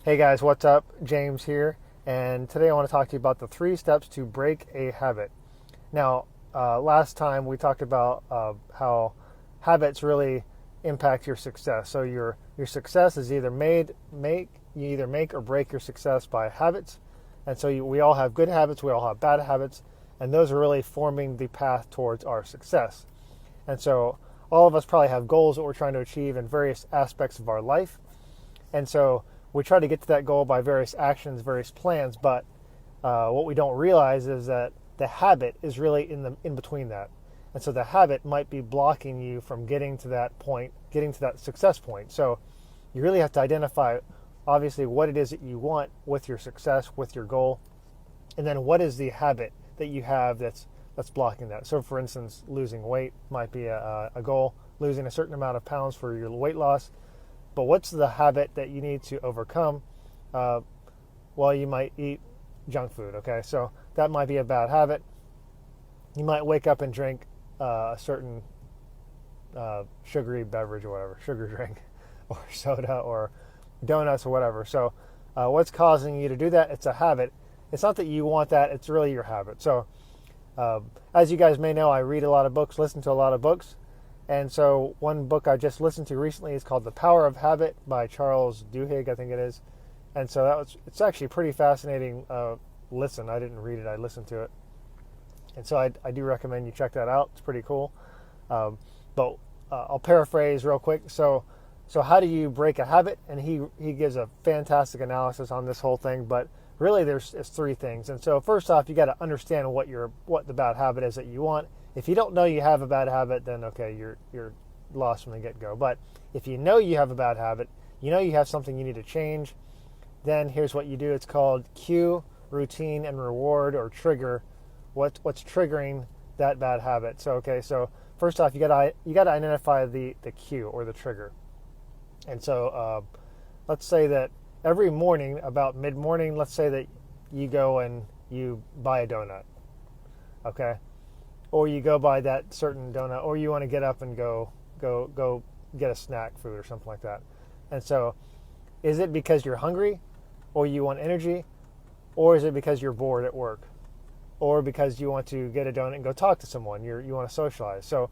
Hey guys, what's up? James here, and today I want to talk to you about the 3 steps to break a habit. Now, last time we talked about how habits really impact your success. So your success is either you either make or break your success by habits, and so we all have good habits, we all have bad habits, and those are really forming the path towards our success. And so all of us probably have goals that we're trying to achieve in various aspects of our life. And so we try to get to that goal by various actions, various plans, but what we don't realize is that the habit is really in between that. And so the habit might be blocking you from getting to that point, getting to that success point. So you really have to identify obviously what it is that you want with your success, with your goal, and then what is the habit that you have that's blocking that. So for instance, losing weight might be a goal, losing a certain amount of pounds for your weight loss. But what's the habit that you need to overcome? Well, you might eat junk food, okay? So that might be a bad habit. You might wake up and drink a certain sugary beverage or whatever, sugar drink or soda or donuts or whatever. So what's causing you to do that? It's a habit. It's not that you want that, it's really your habit. So as you guys may know, I read a lot of books, listen to a lot of books. And so one book I just listened to recently is called The Power of Habit by Charles Duhigg, I think it is. And so it's actually a pretty fascinating listen. I didn't read it, I listened to it. And so I do recommend you check that out. It's pretty cool. But I'll paraphrase real quick. So how do you break a habit? And he gives a fantastic analysis on this whole thing. But really it's 3 things. And so first off, you got to understand what the bad habit is that you want. If you don't know you have a bad habit, then okay, you're lost from the get-go. But if you know you have a bad habit, you know you have something you need to change, then here's what you do. It's called cue, routine, and reward, or trigger. What's triggering that bad habit? So first off, you got to identify the cue or the trigger. And so let's say that every morning, about mid-morning, let's say that you go and you buy a donut, okay? Or you go buy that certain donut, or you want to get up and go get a snack food or something like that. And so is it because you're hungry, or you want energy, or is it because you're bored at work, or because you want to get a donut and go talk to someone, you want to socialize? So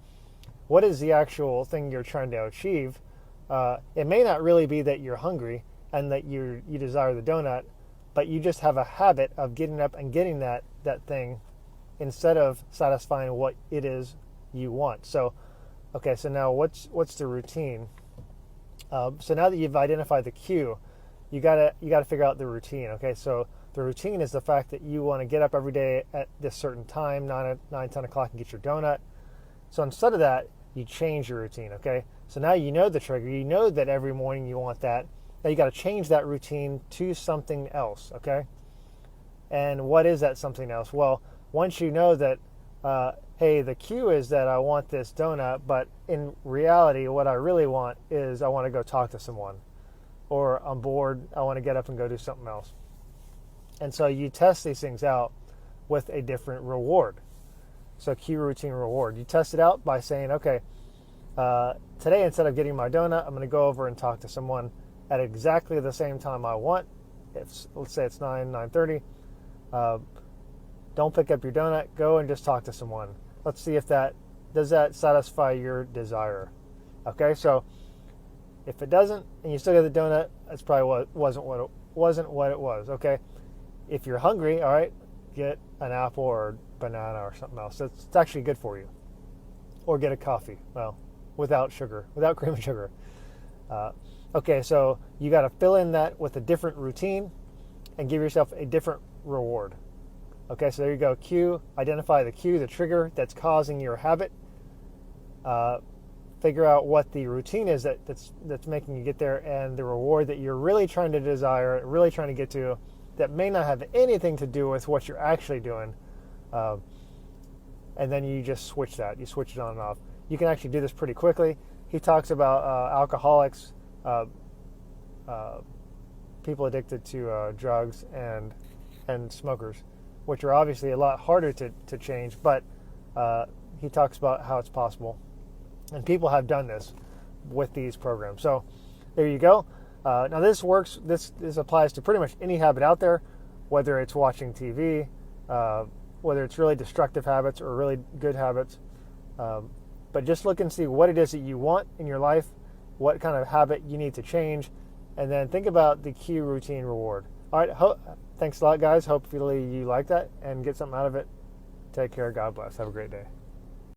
what is the actual thing you're trying to achieve? It may not really be that you're hungry and that you desire the donut, but you just have a habit of getting up and getting that thing instead of satisfying what it is you want. So, okay, so now what's the routine? So now that you've identified the cue, you gotta figure out the routine. Okay, so the routine is the fact that you want to get up every day at this certain time, 10 o'clock, and get your donut. So instead of that, you change your routine. Okay, so now you know the trigger. You know that every morning you want that. Now you got to change that routine to something else. Okay, and what is that something else? Well, once you know that, hey, the cue is that I want this donut, but in reality, what I really want is I want to go talk to someone, or I'm bored, I want to get up and go do something else. And so you test these things out with a different reward. So cue, routine, reward. You test it out by saying, okay, today instead of getting my donut, I'm going to go over and talk to someone at exactly the same time I want. Let's say it's 9:30. Don't pick up your donut, go and just talk to someone. Let's see if does that satisfy your desire. Okay, so if it doesn't and you still get the donut, that's probably wasn't what it was. Okay, if you're hungry, all right, get an apple or banana or something else. It's actually good for you. Or get a coffee, well, without cream and sugar. Okay, so you got to fill in that with a different routine and give yourself a different reward. Okay, so there you go. Cue, identify the cue, the trigger that's causing your habit. Figure out what the routine is that's making you get there, and the reward that you're really trying to desire, really trying to get to, that may not have anything to do with what you're actually doing. And then you just switch that. You switch it on and off. You can actually do this pretty quickly. He talks about alcoholics, people addicted to drugs, and smokers, which are obviously a lot harder to change, but he talks about how it's possible. And people have done this with these programs. So there you go. Now this works. This applies to pretty much any habit out there, whether it's watching TV, whether it's really destructive habits or really good habits. But just look and see what it is that you want in your life, what kind of habit you need to change, and then think about the cue, routine, reward. All right. Thanks a lot, guys. Hopefully you like that and get something out of it. Take care. God bless. Have a great day.